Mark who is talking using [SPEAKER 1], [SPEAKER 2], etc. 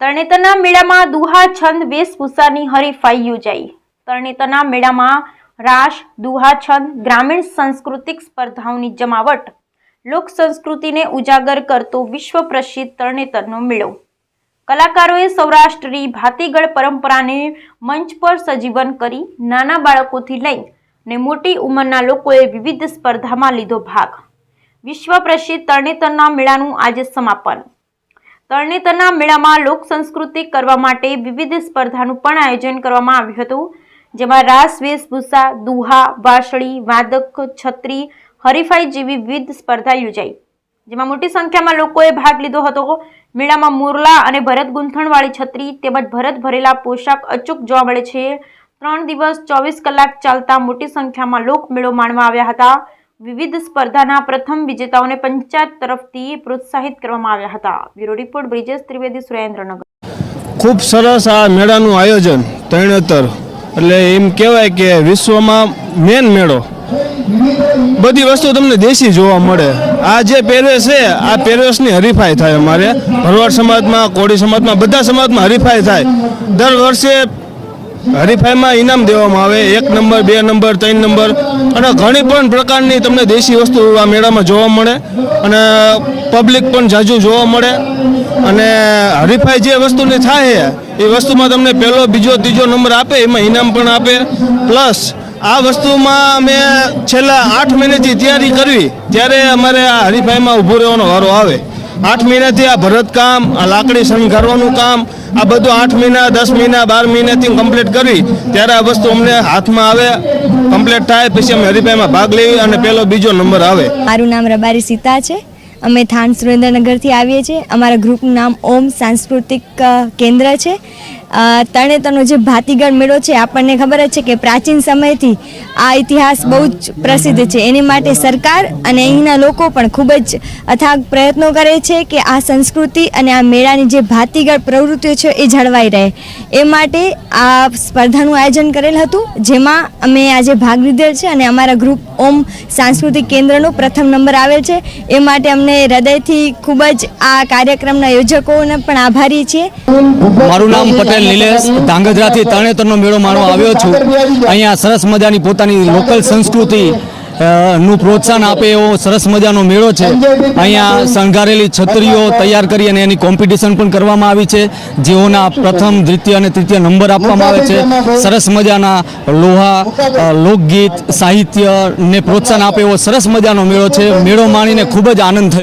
[SPEAKER 1] તરણેતરના મેળામાં દુહા છંદ વેશભૂષાની હરીફાઈ યોજાઈ। તરણેતરના મેળામાં રાસ, દુહા છંદ, ગ્રામીણ સાંસ્કૃતિક સ્પર્ધાઓની જમાવટ લોક સંસ્કૃતિને ઉજાગર કરતો વિશ્વ પ્રસિદ્ધ તરણેતરનો મેળો। કલાકારોએ સૌરાષ્ટ્રની ભાતીગળ પરંપરાને મંચ પર સજીવન કરી નાના બાળકોથી લઈને મોટી ઉંમરના લોકોએ વિવિધ સ્પર્ધામાં લીધો ભાગ। વિશ્વ પ્રસિદ્ધ તરણેતરના મેળાનું આજે સમાપન। તરણેતરના મેળામાં લોક સંસ્કૃતિ કરવા માટે વિવિધ સ્પર્ધાનું પણ આયોજન કરવામાં આવ્યું હતું, જેમાં રાસ, વેશભૂષા, દુહા, વાંસળી, વાદક, છત્રી હરીફાઈ જેવી વિવિધ સ્પર્ધા યોજાઈ, જેમાં મોટી સંખ્યામાં લોકોએ ભાગ લીધો હતો। મેળામાં મોરલા અને ભરત ગૂંથણવાળી છત્રી તેમજ ભરત ભરેલા પોશાક અચૂક જોવા મળે છે। 3 દિવસ 24 કલાક ચાલતા મોટી સંખ્યામાં લોકમેળો માણવા આવ્યા હતા। વિવિધ સ્પર્ધાના પ્રથમ વિજેતાઓને પંચાયત તરફથી પ્રોત્સાહિત કરવામાં આવ્યા હતા। Bureau report Brijesh Trivedi, Surendranagar.
[SPEAKER 2] ખૂબ સરસ આ મેળાનું આયોજન તરણેતર એટલે એમ કહેવાય કે વિશ્વમાં મેન મેળો। બધી વસ્તુ તમને દેશી જોવા મળે। આ જે પહેરવેશ છે આ પહેરવેશની હરીફાઈ થાય। અમારે ભરવાડ સમાજમાં, કોળી સમાજમાં, બધા સમાજમાં હરીફાઈ થાય। દર વર્ષે હરીફાઈમાં ઇનામ દેવામાં આવે, 1 નંબર, 2 નંબર, 3 નંબર અને ઘણી પણ પ્રકારની તમને દેશી વસ્તુ આ મેળામાં જોવા મળે અને પબ્લિક પણ ઝાઝું જોવા મળે। અને હરીફાઈ જે વસ્તુની થાય એ વસ્તુમાં તમને પહેલો, બીજો, ત્રીજો નંબર આપે, એમાં ઇનામ પણ આપે। પ્લસ આ વસ્તુમાં અમે છેલ્લા 8 મહિનાથી તૈયારી કરવી, ત્યારે અમારે આ હરીફાઈમાં ઊભું રહેવાનો વારો આવે। 8 મહિનાથી આ ભરતકામ, આ લાકડી શણગારવાનું કામ, આ બધું 8 મહિના, 10 મહિના, 12 મહિનાથી કમ્પ્લીટ કરવી, ત્યારે આ વસ્તુ અમને હાથમાં આવે, કમ્પ્લીટ થાય, પછી અમે હરીફાઈમાં ભાગ લેવી અને પહેલો, બીજો નંબર આવે।
[SPEAKER 3] મારું નામ રબારી સીતા છે। અમે થાન સુરેન્દ્રનગરથી આવીએ છીએ। અમારા ગ્રુપનું નામ ઓમ સાંસ્કૃતિક કેન્દ્ર છે। તરણેતરનો જે ભાતીગળ મેળો છે, આપણને ખબર જ છે કે પ્રાચીન સમયથી આ ઇતિહાસ બહુ જ પ્રસિદ્ધ છે। એની માટે સરકાર અને અહીંના લોકો પણ ખૂબ જ અથાગ પ્રયત્નો કરે છે કે આ સંસ્કૃતિ અને આ મેળાની જે ભાતીગળ પ્રવૃત્તિઓ છે એ જળવાઈ રહે। એ માટે આ સ્પર્ધાનું આયોજન કરેલ હતું, જેમાં અમે આજે ભાગ લીધેલ છે અને અમારા ગ્રુપ ઓમ સાંસ્કૃતિક કેન્દ્રનો પ્રથમ નંબર આવેલ છે। એ માટે અમને હૃદયથી ખૂબ જ આ કાર્યક્રમના યોજકોને પણ આભારી છીએ।
[SPEAKER 4] મારું નામ પટેલ નિલેશ, ધાંગધ્રાથી તરણેતરનો મેળો માણવા આવ્યો છું। અહીંયા સરસ મજાની પોતાની લોકલ સંસ્કૃતિ નું પ્રોત્સાહન આપે એવો સરસ મજાનો મેળો છે। અહીંયા શણગારેલી છત્રીઓ તૈયાર કરી અને એની કોમ્પિટિશન પણ કરવામાં આવી છે, જેઓના પ્રથમ, દ્વિતીય અને તૃતીય નંબર આપવામાં આવે છે। સરસ મજાના લોહા, લોકગીત, સાહિત્યને પ્રોત્સાહન આપે એવો સરસ મજાનો મેળો છે। મેળો માણીને ખૂબ જ આનંદ થયો।